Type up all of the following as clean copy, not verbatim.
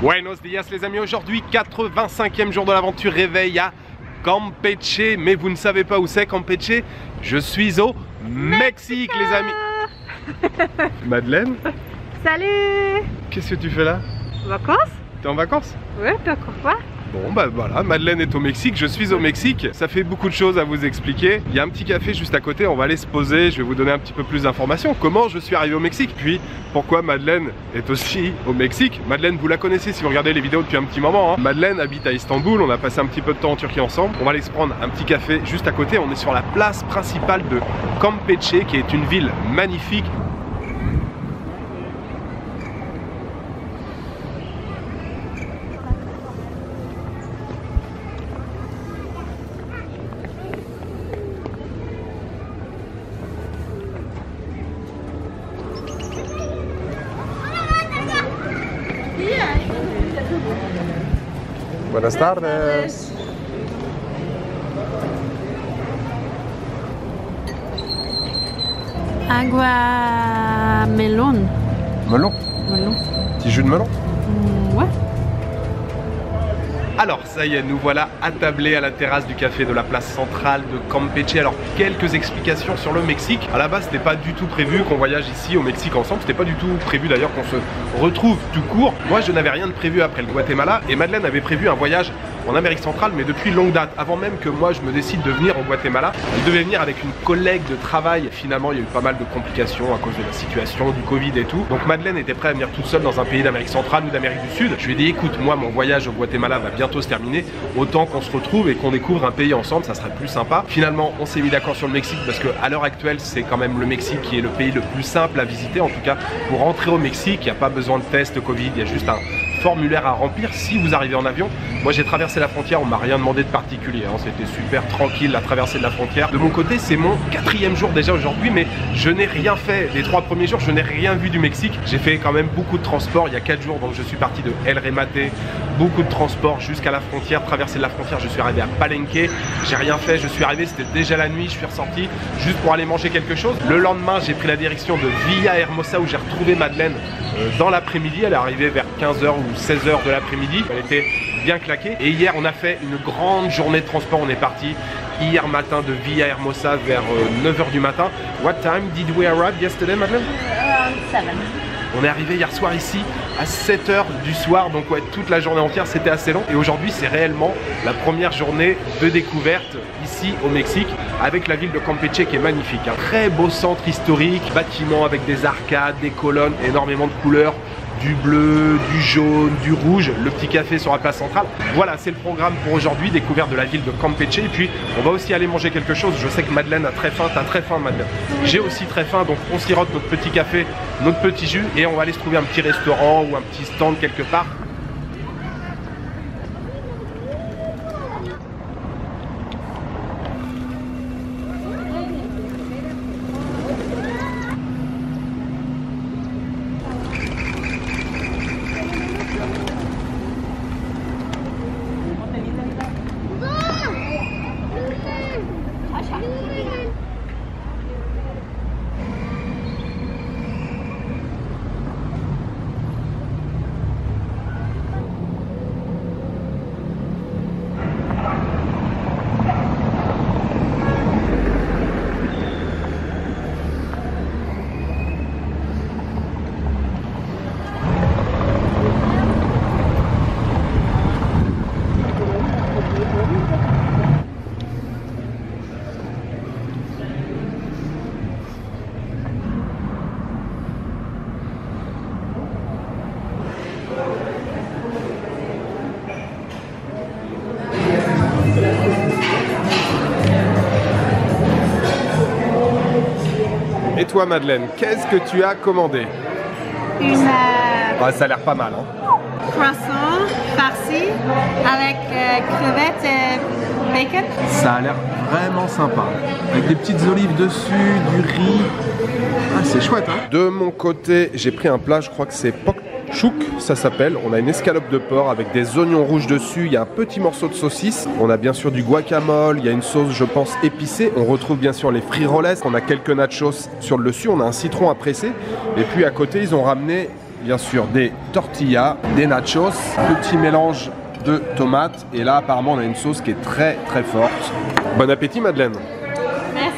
Buenos días les amis, aujourd'hui 85e jour de l'aventure, réveil à Campeche, mais vous ne savez pas où c'est Campeche? Je suis au Mexique les amis. Madeleine? Salut! Qu'est-ce que tu fais là? Vacances? T'es en vacances? Ouais, d'accord pas. Bon bah voilà, Madeleine est au Mexique, je suis au Mexique. Ça fait beaucoup de choses à vous expliquer. Il y a un petit café juste à côté, on va aller se poser. Je vais vous donner un petit peu plus d'informations. Comment je suis arrivé au Mexique? Puis pourquoi Madeleine est aussi au Mexique? Madeleine, vous la connaissez si vous regardez les vidéos depuis un petit moment, hein. Madeleine habite à Istanbul, on a passé un petit peu de temps en Turquie ensemble. On va aller se prendre un petit café juste à côté. On est sur la place principale de Campeche, qui est une ville magnifique. Buenas tardes. Agua melon. Melon. Melon. Petit jus de melon. Ouais. Alors ça y est, nous voilà attablés à la terrasse du café de la place centrale de Campeche. Alors quelques explications sur le Mexique. À la base c'était pas du tout prévu qu'on voyage ici au Mexique ensemble. C'était pas du tout prévu d'ailleurs qu'on se retrouve tout court. Moi je n'avais rien de prévu après le Guatemala et Madeleine avait prévu un voyage en Amérique centrale mais depuis longue date. Avant même que moi je me décide de venir au Guatemala, elle devait venir avec une collègue de travail. Finalement il y a eu pas mal de complications à cause de la situation, du Covid et tout. Donc Madeleine était prête à venir toute seule dans un pays d'Amérique centrale ou d'Amérique du Sud. Je lui ai dit écoute, moi mon voyage au Guatemala va bientôt se terminer, autant qu'on se retrouve et qu'on découvre un pays ensemble, ça serait plus sympa. Finalement on s'est mis d'accord sur le Mexique parce que à l'heure actuelle c'est quand même le Mexique qui est le pays le plus simple à visiter. En tout cas pour rentrer au Mexique il n'y a pas besoin de test Covid, il y a juste un formulaire à remplir si vous arrivez en avion. Moi j'ai traversé la frontière, on m'a rien demandé de particulier, hein. C'était super tranquille la traversée de la frontière. De mon côté c'est mon 4e jour déjà aujourd'hui, mais je n'ai rien fait. Les 3 premiers jours je n'ai rien vu du Mexique. J'ai fait quand même beaucoup de transport il y a 4 jours, donc je suis parti de El Remate, beaucoup de transport jusqu'à la frontière, traverser de la frontière, je suis arrivé à Palenque, j'ai rien fait, je suis arrivé, c'était déjà la nuit, je suis ressorti juste pour aller manger quelque chose. Le lendemain j'ai pris la direction de Villahermosa où j'ai retrouvé Madeleine dans l'après-midi, elle est arrivée vers 15h ou 16h de l'après-midi, elle était bien claquée. Et hier on a fait une grande journée de transport, on est parti hier matin de Villahermosa vers 9h du matin. What time did we arrive yesterday, Madeleine? Around 7. On est arrivé hier soir ici à 7h du soir, donc ouais, toute la journée entière, c'était assez long. Et aujourd'hui, c'est réellement la première journée de découverte ici au Mexique, avec la ville de Campeche qui est magnifique. Un très beau centre historique, bâtiment avec des arcades, des colonnes, énormément de couleurs, du bleu, du jaune, du rouge, le petit café sur la place centrale. Voilà, c'est le programme pour aujourd'hui, découverte de la ville de Campeche. Et puis, on va aussi aller manger quelque chose. Je sais que Madeleine a très faim, t'as très faim Madeleine. J'ai aussi très faim, donc on sirote notre petit café, notre petit jus et on va aller se trouver un petit restaurant ou un petit stand quelque part. Et toi Madeleine, qu'est-ce que tu as commandé? Une Ouais, ça a l'air pas mal, hein. croissant farci avec crevettes et bacon. Ça a l'air vraiment sympa. Avec des petites olives dessus, du riz. Ah, c'est chouette, hein. De mon côté, j'ai pris un plat, je crois que c'est Pok Chouk, ça s'appelle. On a une escalope de porc avec des oignons rouges dessus. Il y a un petit morceau de saucisse. On a bien sûr du guacamole. Il y a une sauce, je pense, épicée. On retrouve bien sûr les frijoles. On a quelques nachos sur le dessus. On a un citron à presser. Et puis à côté, ils ont ramené bien sûr des tortillas, des nachos, petit mélange de tomates. Et là, apparemment, on a une sauce qui est très très forte. Bon appétit, Madeleine. Merci.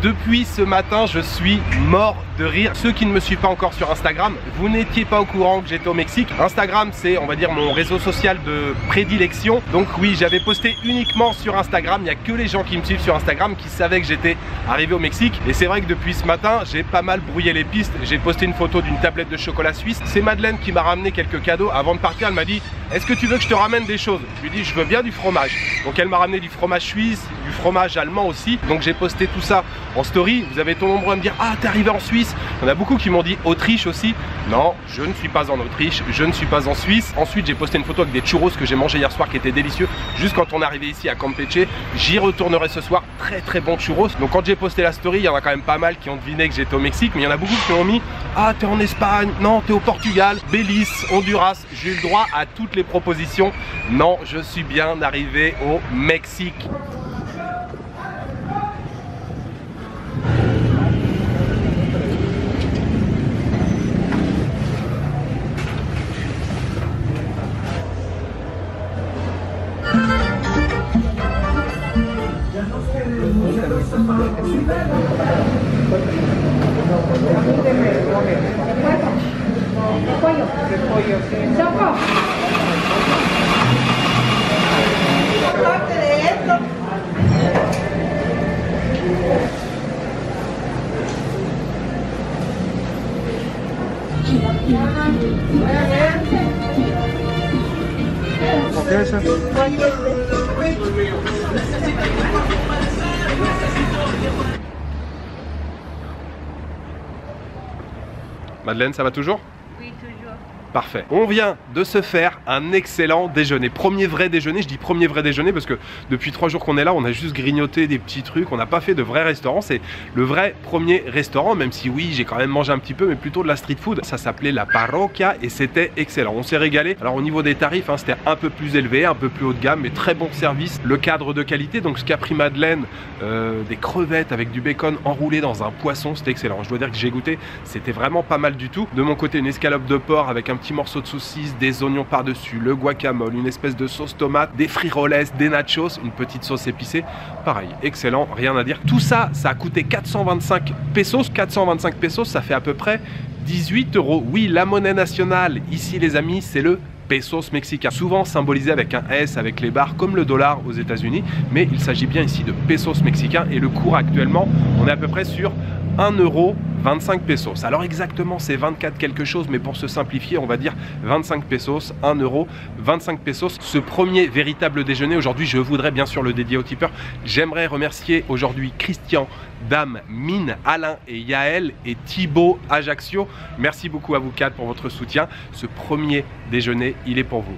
Depuis ce matin, je suis mort de rire. Ceux qui ne me suivent pas encore sur Instagram, vous n'étiez pas au courant que j'étais au Mexique. Instagram, c'est, on va dire, mon réseau social de prédilection. Donc oui, j'avais posté uniquement sur Instagram. Il n'y a que les gens qui me suivent sur Instagram qui savaient que j'étais arrivé au Mexique. Et c'est vrai que depuis ce matin, j'ai pas mal brouillé les pistes. J'ai posté une photo d'une tablette de chocolat suisse. C'est Madeleine qui m'a ramené quelques cadeaux. Avant de partir, elle m'a dit: est-ce que tu veux que je te ramène des choses? Je lui ai dit: je veux bien du fromage. Donc elle m'a ramené du fromage suisse, du fromage allemand aussi. Donc j'ai posté tout ça en story. Vous avez été nombreux à me dire: ah, t'es arrivé en Suisse. Il y en a beaucoup qui m'ont dit Autriche aussi. Non, je ne suis pas en Autriche, je ne suis pas en Suisse. Ensuite, j'ai posté une photo avec des churros que j'ai mangé hier soir qui étaient délicieux. Juste quand on est arrivé ici à Campeche, j'y retournerai ce soir. Très très bon churros. Donc quand j'ai posté la story, il y en a quand même pas mal qui ont deviné que j'étais au Mexique. Mais il y en a beaucoup qui ont mis: ah, t'es en Espagne, non, t'es au Portugal, Belize, Honduras. J'ai eu le droit à toutes les propositions. Non, je suis bien arrivé au Mexique. Madeleine, ça va toujours? Oui, toujours. Parfait. On vient de se faire un excellent déjeuner. Premier vrai déjeuner, je dis premier vrai déjeuner parce que depuis 3 jours qu'on est là, on a juste grignoté des petits trucs, on n'a pas fait de vrai restaurant. C'est le vrai premier restaurant, même si oui, j'ai quand même mangé un petit peu, mais plutôt de la street food. Ça s'appelait La Parroquia et c'était excellent. On s'est régalé. Alors au niveau des tarifs, hein, c'était un peu plus élevé, un peu plus haut de gamme, mais très bon service. Le cadre de qualité, donc ce qu'a pris Madeleine, des crevettes avec du bacon enroulé dans un poisson, c'était excellent. Je dois dire que j'ai goûté, c'était vraiment pas mal du tout. De mon côté, une escalope de porc avec un petit morceau de saucisse, des oignons par-dessus, le guacamole, une espèce de sauce tomate, des frijoles, des nachos, une petite sauce épicée. Pareil, excellent, rien à dire. Tout ça, ça a coûté 425 pesos. 425 pesos, ça fait à peu près 18 €. Oui, la monnaie nationale, ici les amis, c'est le pesos mexicain, souvent symbolisé avec un S avec les barres comme le dollar aux États-Unis, mais il s'agit bien ici de pesos mexicains et le cours actuellement, on est à peu près sur 1,25 pesos. Alors exactement c'est 24 quelque chose, mais pour se simplifier on va dire 25 pesos, 1,25 pesos. Ce premier véritable déjeuner aujourd'hui, je voudrais bien sûr le dédier aux tipeurs. J'aimerais remercier aujourd'hui Christian, Dame, Mine, Alain et Yaël et Thibaut Ajaccio. Merci beaucoup à vous 4 pour votre soutien. Ce premier déjeuner, il est pour vous.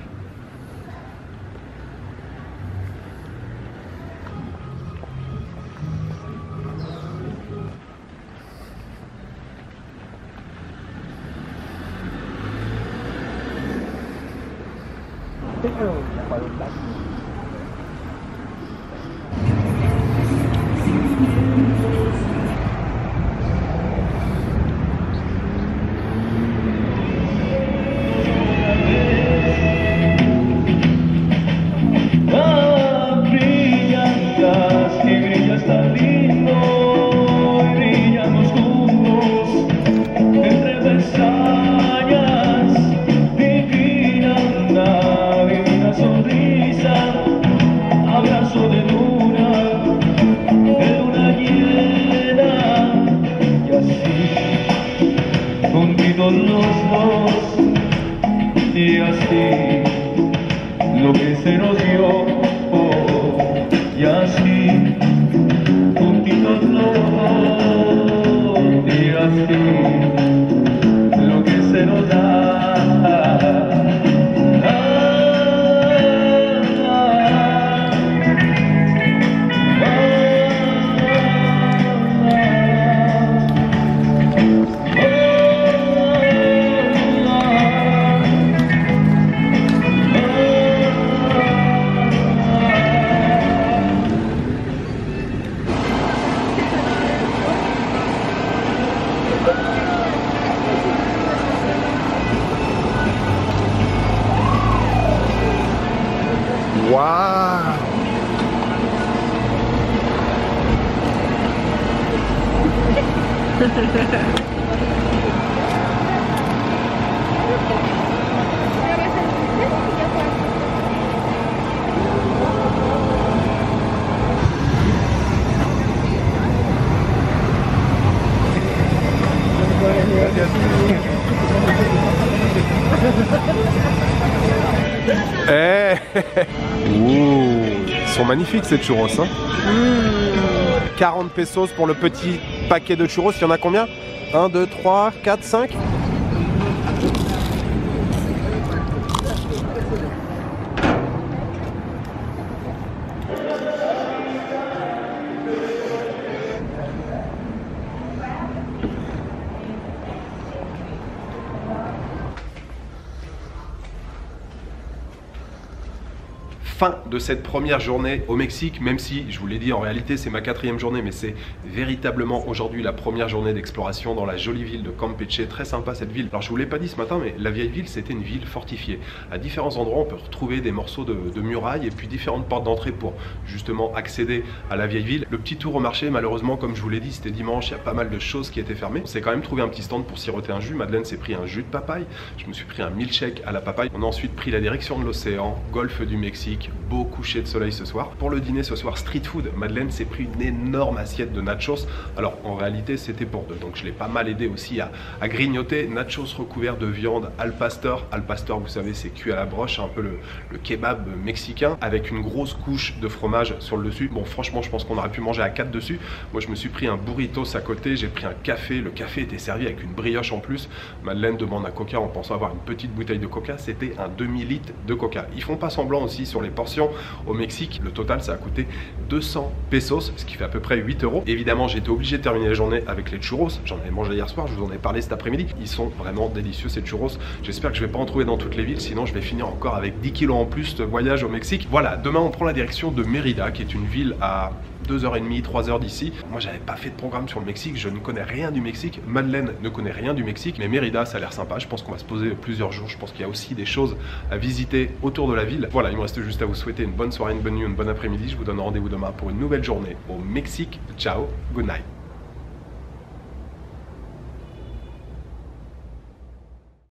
Lo que se nos dio, y así, juntitos los dos, y así, lo que se nos da. Waouh! Eh Ouh, ils sont magnifiques ces churros, hein. 40 pesos pour le petit paquet de churros, il y en a combien? 1, 2, 3, 4, 5. Fin de cette première journée au Mexique, même si, je vous l'ai dit, en réalité c'est ma 4e journée, mais c'est véritablement aujourd'hui la première journée d'exploration dans la jolie ville de Campeche. Très sympa cette ville. Alors je vous l'ai pas dit ce matin, mais la vieille ville c'était une ville fortifiée. À différents endroits on peut retrouver des morceaux de murailles et puis différentes portes d'entrée pour justement accéder à la vieille ville. Le petit tour au marché, malheureusement, comme je vous l'ai dit, c'était dimanche, il y a pas mal de choses qui étaient fermées. On s'est quand même trouvé un petit stand pour siroter un jus. Madeleine s'est pris un jus de papaye, je me suis pris un milkshake à la papaye. On a ensuite pris la direction de l'océan, golfe du Mexique. Beau coucher de soleil ce soir. Pour le dîner ce soir, street food, Madeleine s'est pris une énorme assiette de nachos. Alors en réalité c'était pour deux, donc je l'ai pas mal aidé aussi à grignoter. Nachos recouverts de viande al pastor. Al pastor, vous savez, c'est cuit à la broche, un peu le kebab mexicain, avec une grosse couche de fromage sur le dessus. Bon, franchement je pense qu'on aurait pu manger à 4 dessus. Moi je me suis pris un burritos à côté, j'ai pris un café. Le café était servi avec une brioche en plus. Madeleine demande un coca en pensant avoir une petite bouteille de coca. C'était un demi-litre de coca. Ils font pas semblant aussi sur les portions. Au Mexique, le total ça a coûté 200 pesos, ce qui fait à peu près 8 euros. Évidemment, j'ai été obligé de terminer la journée avec les churros. J'en avais mangé hier soir, je vous en ai parlé cet après-midi. Ils sont vraiment délicieux ces churros. J'espère que je vais pas en trouver dans toutes les villes, sinon je vais finir encore avec 10 kilos en plus de voyage au Mexique. Voilà, demain on prend la direction de Mérida, qui est une ville à 2h30, 3h d'ici. Moi j'avais pas fait de programme sur le Mexique, je ne connais rien du Mexique. Madeleine ne connaît rien du Mexique, mais Mérida ça a l'air sympa. Je pense qu'on va se poser plusieurs jours. Je pense qu'il y a aussi des choses à visiter autour de la ville. Voilà, il me reste juste à vous souhaiter une bonne soirée, une bonne nuit, une bonne après-midi. Je vous donne rendez-vous demain pour une nouvelle journée au Mexique. Ciao, good night.